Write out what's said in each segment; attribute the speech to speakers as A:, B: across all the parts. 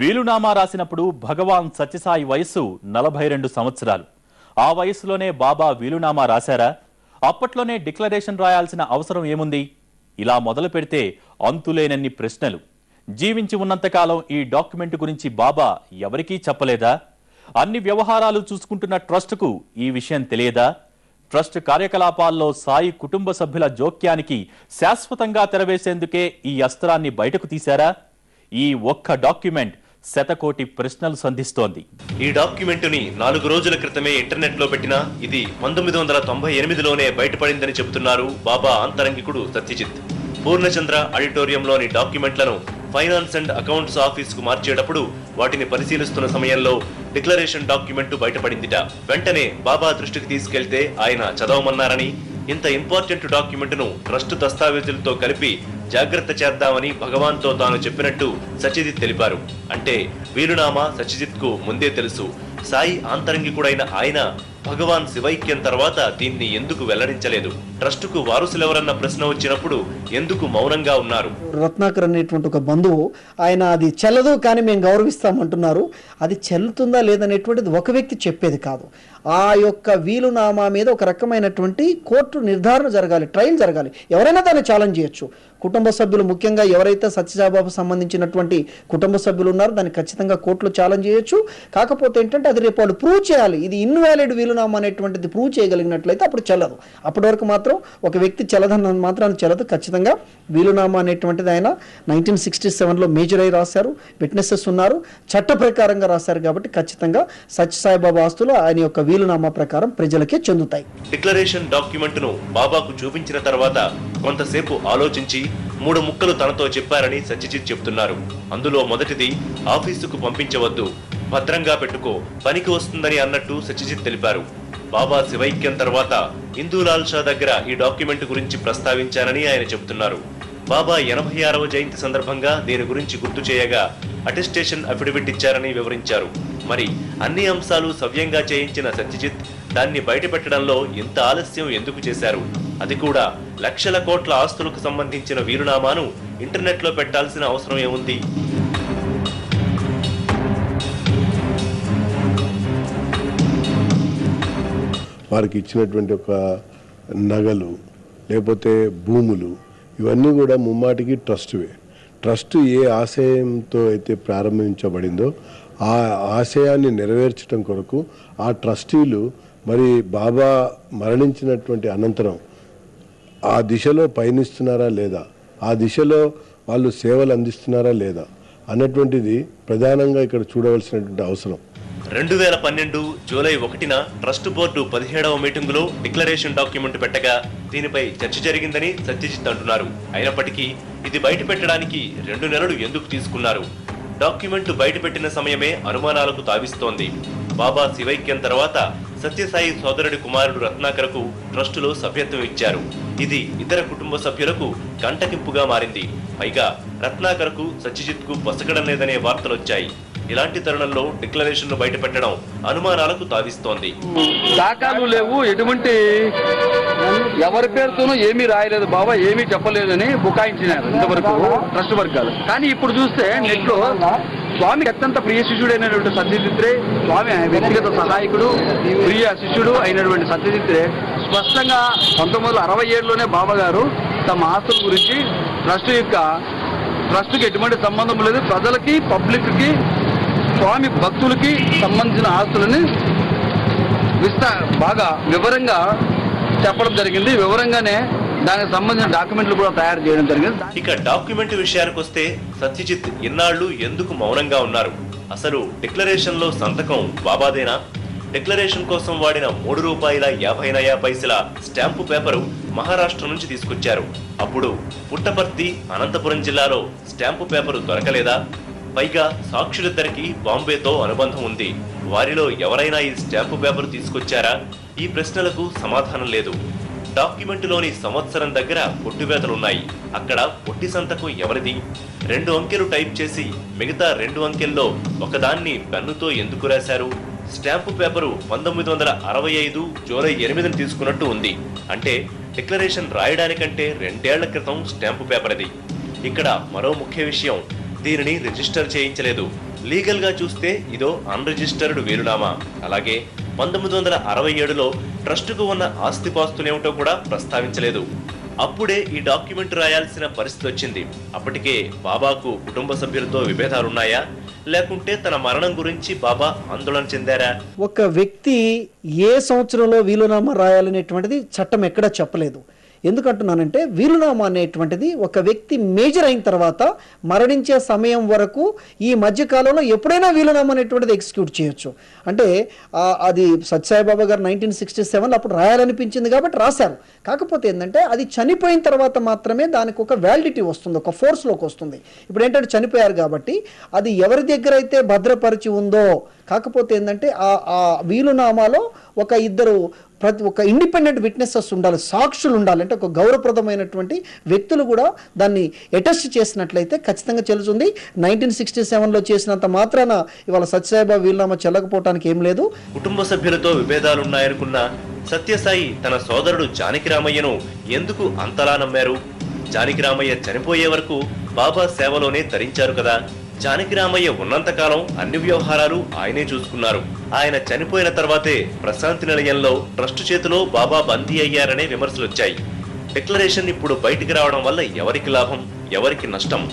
A: వీలునామా రాసినప్పుడు భగవాన్ సత్యసాయి వయస్సు 42 సంవత్సరాలు. ఆ వయస్సులోనే బాబా వీలునామా రాశారా? అప్పట్లోనే డిక్లరేషన్ రాయాల్సిన అవసరం ఏముంది? ఇలా మొదలు పెడితే అంతులేనన్ని ప్రశ్నలు. జీవించి ఉన్నంతకాలం ఈ డాక్యుమెంట్ గురించి బాబా ఎవరికీ చెప్పలేదా? అన్ని వ్యవహారాలు చూసుకుంటున్న ట్రస్టుకు ఈ విషయం తెలియదా? ట్రస్ట్ కార్యకలాపాల్లో సాయి కుటుంబ సభ్యుల జోక్యానికి శాశ్వతంగా తెరవేసేందుకే ఈ అస్త్రాన్ని బయటకు తీశారా? ఈ ఒక్క డాక్యుమెంట్ శతకోటి ప్రశ్నలు సంధిస్తోంది.
B: ఈ డాక్యుమెంటుని 4 రోజుల క్రితమే ఇంటర్నెట్ లో పెట్టినా ఇది 1998లోనే బయటపడిందని చెబుతున్నారు బాబా అంతరంగికుడు సత్యజిత్. పూర్ణచంద్ర ఆడిటోరియంలోని డాక్యుమెంట్లను ఫైనాన్స్ అండ్ అకౌంట్స్ ఆఫీస్ కు మార్చేటప్పుడు వాటిని పరిశీలిస్తున్న సమయంలో డిక్లరేషన్ డాక్యుమెంట్ బయటపడిందిట. వెంటనే బాబా దృష్టికి తీసుకెళ్తే ఆయన చదవమన్నారని, ఇంత ఇంపార్టెంట్ డాక్యుమెంట్ను ట్రస్ట్ దస్తావేజులతో కలిపి జాగ్రత్త చేద్దామని భగవాన్తో తాను చెప్పినట్టు సత్యజిత్ తెలిపారు. అంటే వీలునామా సత్యజిత్ కు ముందే తెలుసు. సాయి ఆంతరంగికుడైన ఆయన భగవాన్ శివైక్యం తర్వాత దీన్ని ఎందుకు వెల్లడించలేదు? ట్రస్టుకు వారసులెవరన్న ప్రశ్న వచ్చినప్పుడు ఎందుకు మౌనంగా ఉన్నారు?
C: రత్నాకర్ అనేటువంటి ఒక బంధువు ఆయన అది చెల్లదు కానీ మేము గౌరవిస్తామంటున్నారు. అది చెల్లుతుందా లేదనేటువంటిది ఒక వ్యక్తి చెప్పేది కాదు. ఆ యొక్క వీలునామా మీద ఒక రకమైనటువంటి కోర్టు నిర్ధారణ జరగాలి, ట్రయల్ జరగాలి. ఎవరైనా దాన్ని ఛాలెంజ్ చేయొచ్చు. కుటుంబ సభ్యులు, ముఖ్యంగా ఎవరైతే సత్యసాయిబాబు సంబంధించినటువంటి కుటుంబ సభ్యులు ఉన్నారో దాన్ని ఖచ్చితంగా కోర్టులో ఛాలెంజ్ చేయొచ్చు. కాకపోతే ఏంటంటే అది రేపు వాళ్ళు ప్రూవ్ చేయాలి. ఇది ఇన్వాలిడ్ వీలునామా అనేటువంటిది ప్రూవ్ చేయగలిగినట్లయితే అప్పుడు చెల్లదు. అప్పటి వరకు మాత్రం ఒక వ్యక్తి చెల్లదన్న మాత్రాన్ని చెల్లదు. ఖచ్చితంగా వీలునామా అనేటువంటిది ఆయన 1967లో మేజర్ అయి రాశారు. విట్నెసెస్ ఉన్నారు, చట్ట ప్రకారంగా రాశారు. కాబట్టి ఖచ్చితంగా సత్యసాయిబాబా ఆస్తులు ఆయన యొక్క వీలునామా ప్రకారం ప్రజలకే చెందుతాయి.
B: డిక్లరేషన్ డాక్యుమెంట్ ను బాబాకు చూపించిన తర్వాత కొంతసేపు ఆలోచించి 3 ముక్కలు తనతో చెప్పారని సత్యజిత్ చెబుతున్నారు. అందులో మొదటిది, ఆఫీసుకు పంపించవద్దు, భద్రంగా పెట్టుకో, పనికి వస్తుందని అన్నట్టు సత్యజిత్ తెలిపారు. బాబా శివైక్యం తర్వాత ఇందూలాల్ షా దగ్గర ఈ డాక్యుమెంట్ గురించి ప్రస్తావించారని ఆయన చెబుతున్నారు. బాబా 86వ జయంతి సందర్భంగా దీని గురించి గుర్తు చేయగా అటెస్టేషన్ అఫిడవిట్ ఇచ్చారని వివరించారు. మరి అన్ని అంశాలు సవ్యంగా చేయించిన సత్యజిత్ దాన్ని బయటపెట్టడంలో ఇంత ఆలస్యం ఎందుకు చేశారు? అది కూడా లక్షల కోట్ల ఆస్తులకు సంబంధించిన వీలునామాను ఇంటర్నెట్ లో పెట్టాల్సిన అవసరం ఏముంది?
D: వారికి ఇచ్చినటువంటి ఒక నగలు లేకపోతే భూములు ఇవన్నీ కూడా ముమ్మాటికి ట్రస్ట్వే. ట్రస్ట్ ఏ ఆశయంతో అయితే ప్రారంభించబడిందో ఆ ఆశయాన్ని నెరవేర్చడం కొరకు ఆ ట్రస్టీలు మరి బాబా మరణించినటువంటి అనంతరం ఆ దిశలో పయనిస్తున్నారా లేదా, ఆ దిశలో వాళ్ళు సేవలు అందిస్తున్నారా లేదా అన్నటువంటిది ప్రధానంగా ఇక్కడ చూడవలసినటువంటి అవసరం.
B: 2012 జూలై 1న ట్రస్ట్ బోర్డు 17వ మీటింగులో డిక్లరేషన్ డాక్యుమెంట్ పెట్టగా దీనిపై చర్చ జరిగిందని సత్యజిత్ అంటున్నారు. అయినప్పటికీ ఇది బయట పెట్టడానికి 2 నెలలు ఎందుకు తీసుకున్నారు? డాక్యుమెంట్ బయటపెట్టిన సమయమే అనుమానాలకు తావిస్తోంది. బాబా శివైక్యం తర్వాత సత్యసాయి సోదరుడి కుమారుడు రత్నాకర్కు ట్రస్టులో సభ్యత్వం ఇచ్చారు. ఇది ఇతర కుటుంబ సభ్యులకు కంటకింపుగా మారింది. పైగా రత్నాకర్కు సత్యజిత్కు పొసగడం లేదనే వార్తలొచ్చాయి. ఇలాంటి తరుణంలో డిక్లరేషన్ ను బయటపెట్టడం అనుమానాలకు తావిస్తోంది.
E: దాఖలు లేవు, ఎటువంటి ఎవరి పేరుతోనూ ఏమీ రాయలేదు, బాబా ఏమీ చెప్పలేదని బుకాయించినారు ఇంతవరకు ట్రస్ట్ వర్గాలు. కానీ ఇప్పుడు చూస్తే నెట్ లో స్వామి అత్యంత ప్రియ శిష్యుడైనటువంటి సత్యజిత్రే, స్వామి వ్యక్తిగత సహాయకుడు, ప్రియ శిష్యుడు అయినటువంటి సత్యజిత్రే స్పష్టంగా 1967లోనే బాబా గారు తమ ఆస్తుల గురించి ట్రస్ట్కి ఎటువంటి సంబంధం లేదు, ప్రజలకి పబ్లిక్కి స్వామి భక్తులకి సంబంధించిన ఆస్తులని బాగా వివరంగా చెప్పడం జరిగింది. వివరంగానే దానికి సంబంధించిన డాక్యుమెంట్లు కూడా తయారు చేయడం జరిగింది.
B: ఇక డాక్యుమెంట్ విషయానికి వస్తే సత్యజిత్ ఇన్నాళ్లు ఎందుకు మౌనంగా ఉన్నారు? అసలు డిక్లరేషన్ లో సంతకం బాబాదేనా? డిక్లరేషన్ కోసం వాడిన ₹3.50 స్టాంపు పేపరు మహారాష్ట్ర నుంచి తీసుకొచ్చారు. అప్పుడు పుట్టపర్తి, అనంతపురం జిల్లాలో స్టాంపు పేపరు దొరకలేదా? పైగా సాక్షులిద్దరికి బాంబేతో అనుబంధం ఉంది. వారిలో ఎవరైనా ఈ స్టాంపు పేపర్ తీసుకొచ్చారా? ఈ ప్రశ్నలకు సమాధానం లేదు. డాక్యుమెంటులోని సంవత్సరం దగ్గర పొట్టివేతలున్నాయి. అక్కడ పొట్టి సంతకం ఎవరిది? 2 అంకెలు టైప్ చేసి మిగతా 2 అంకెల్లో ఒకదాన్ని పెన్నుతో ఎందుకు రాశారు? స్టాంపు పేపరు 1965 జూలై 8న తీసుకున్నట్టు ఉంది. అంటే డిక్లరేషన్ రాయడానికంటే 2 ఏళ్ల క్రితం స్టాంపు పేపర్ అది. ఇక్కడ మరో ముఖ్య విషయం, దీనిని రిజిస్టర్ చేయించలేదు. లీగల్ గా చూస్తే ఇదో అన్రిజిస్టర్డ్ వీలునామా. అలాగే 1967లో ట్రస్టుకు ఉన్న ఆస్తిపాస్తులేమిటో కూడా ప్రస్తావించలేదు. అప్పుడే ఈ డాక్యుమెంట్ రాయాల్సిన పరిస్థితి వచ్చింది. అప్పటికే బాబాకు కుటుంబ సభ్యులతో విభేదాలున్నాయా, లేకుంటే తన మరణం గురించి బాబా ఆందోళన చెందారా?
C: ఒక వ్యక్తి ఏ సంవత్సరంలో వీలునామా రాయాలనేటువంటిది చట్టం ఎక్కడా చెప్పలేదు. ఎందుకంటున్నానంటే వీలునామా అనేటువంటిది ఒక వ్యక్తి మేజర్ అయిన తర్వాత మరణించే సమయం వరకు ఈ మధ్యకాలంలో ఎప్పుడైనా వీలునామా అనేటువంటిది ఎగ్జిక్యూట్ చేయొచ్చు. అంటే అది సత్యసాయిబాబా గారు 1967 అప్పుడు రాయాలనిపించింది కాబట్టి రాశారు. కాకపోతే ఏంటంటే అది చనిపోయిన తర్వాత మాత్రమే దానికి ఒక వ్యాలిడిటీ వస్తుంది, ఒక ఫోర్స్లోకి వస్తుంది. ఇప్పుడు ఏంటంటే చనిపోయారు కాబట్టి అది ఎవరి దగ్గర అయితే భద్రపరిచి ఉందో, కాకపోతే ఏంటంటే ఆ వీలునామాలో ఒక ఇండిపెండెంట్ విట్నెసెస్ ఉండాలి, సాక్షులు ఉండాలి. అంటే ఒక గౌరవప్రదమైనటువంటి వ్యక్తులు కూడా దాన్ని అటెస్ట్ చేసినట్లయితే ఖచ్చితంగా చెల్లుతుంది. 1967లో చేసినంత మాత్రాన ఇవాళ సత్యసాయిబాబా వీలునామా చెల్లకపోవటానికి ఏం లేదు.
B: కుటుంబ సభ్యులతో విభేదాలున్నాయనుకున్న సత్యసాయి తన సోదరుడు జానకిరామయ్యను ఎందుకు అంతలా నమ్మారు? జానకిరామయ్య చనిపోయే వరకు బాబా సేవలోనే తరించారు కదా. జానకిరామయ్య ఉన్నంతకాలం అన్ని వ్యవహారాలు ఆయనే చూసుకున్నారు. ఆయన చనిపోయిన తర్వాతే ప్రశాంతి నిలయంలో ట్రస్టు చేతిలో బాబా బందీ అయ్యారనే విమర్శలొచ్చాయి. డిక్లరేషన్ ఇప్పుడు బయటికి రావడం వల్ల ఎవరికి లాభం, ఎవరికి నష్టం?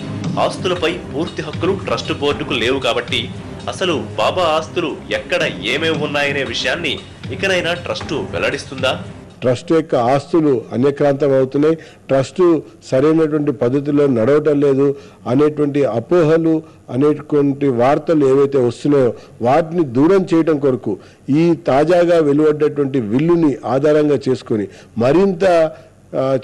B: ఆస్తులపై పూర్తి హక్కులు ట్రస్ట్ బోర్డుకు లేవు కాబట్టి అసలు బాబా ఆస్తులు ఎక్కడ ఏమేమి ఉన్నాయనే విషయాన్ని ఇకనైనా ట్రస్టు వెల్లడిస్తుందా?
D: ట్రస్ట్ యొక్క ఆస్తులు అన్యక్రాంతం అవుతున్నాయి, ట్రస్ట్ సరైనటువంటి పద్ధతిలో నడవటం లేదు అనేటువంటి అపోహలు అనేటువంటి వార్తలు ఏవైతే వస్తున్నాయో వాటిని దూరం చేయడం కొరకు ఈ తాజాగా వెలువడ్డటువంటి విల్లుని ఆధారంగా చేసుకొని మరింత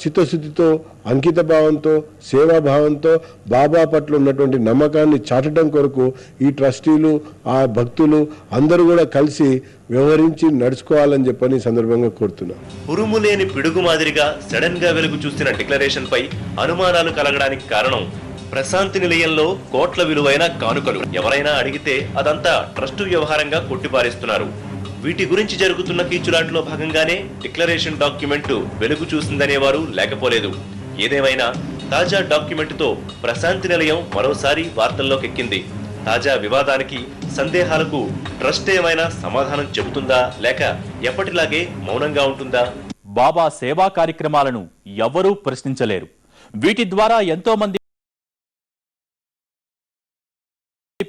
D: చిత్తశుద్ధితో, అంకిత భావంతో, సేవాభావంతో బాబా పట్ల ఉన్నటువంటి నమ్మకాన్ని చాటడం కొరకు ఈ ట్రస్టీలు, ఆ భక్తులు అందరూ కూడా కలిసి వ్యవహరించి నడుచుకోవాలని చెప్పని సందర్భంగా కోరుతున్నా.
B: ఉరుము లేని పిడుగు మాదిరిగా సడన్ గా వెలుగు చూసిన డిక్లరేషన్ పై అనుమానాలు కలగడానికి కారణం ప్రశాంతి నిలయంలో కోట్ల విలువైన కానుకలు. ఎవరైనా అడిగితే అదంతా ట్రస్టు వ్యవహారంగా కొట్టిపారేస్తున్నారు. వీటి గురించి జరుగుతున్న కీచులాట్లో భాగంగానే డిక్లరేషన్ డాక్యుమెంట్ వెలుగు చూసిందనేవారు లేకపోలేదు. ఏదేమైనా తాజా డాక్యుమెంటుతో ప్రశాంతి నిలయం మరోసారి వార్తల్లోకెక్కింది. తాజా వివాదానికి, సందేహాలకు ట్రస్ట్ ఏమైనా సమాధానం చెబుతుందా, లేక ఎప్పటిలాగే మౌనంగా ఉంటుందా?
A: బాబా సేవా కార్యక్రమాలను ఎవ్వరూ ప్రశ్నించలేరు. వీటి ద్వారా ఎంతో మంది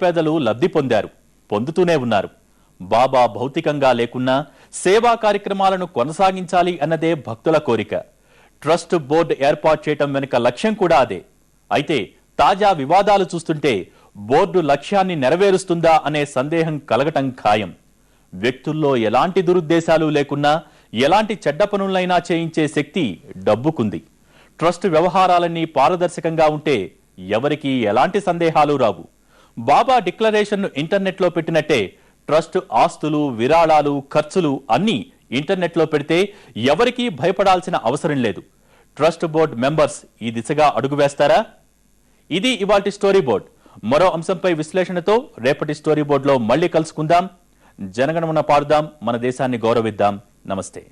A: పేదలు లబ్ధి పొందారు, పొందుతూనే ఉన్నారు. బాబా భౌతికంగా లేకున్నా సేవా కార్యక్రమాలను కొనసాగించాలి అన్నదే భక్తుల కోరిక. ట్రస్ట్ బోర్డు ఏర్పాటు చేయటం వెనుక లక్ష్యం కూడా అదే. అయితే తాజా వివాదాలు చూస్తుంటే బోర్డు లక్ష్యాన్ని నెరవేరుస్తుందా అనే సందేహం కలగటం ఖాయం. వ్యక్తుల్లో ఎలాంటి దురుద్దేశాలు లేకున్నా ఎలాంటి చెడ్డ పనులైనా చేయించే శక్తి డబ్బుకుంది. ట్రస్ట్ వ్యవహారాలన్నీ పారదర్శకంగా ఉంటే ఎవరికీ ఎలాంటి సందేహాలు రావు. బాబా డిక్లరేషన్ను ఇంటర్నెట్లో పెట్టినట్టే ట్రస్ట్ ఆస్తులు, విరాళాలు, ఖర్చులు అన్నీ ఇంటర్నెట్లో పెడితే ఎవరికీ భయపడాల్సిన అవసరం లేదు. ట్రస్ట్ బోర్డు మెంబర్స్ ఈ దిశగా అడుగు వేస్తారా? ఇది ఇవాల్టి స్టోరీ బోర్డ్. మరో అంశంపై విశ్లేషణతో రేపటి స్టోరీ బోర్డులో మళ్ళీ కలుసుకుందాం. జనగణమన పాడుదాం, మన దేశాన్ని గౌరవిద్దాం. నమస్తే.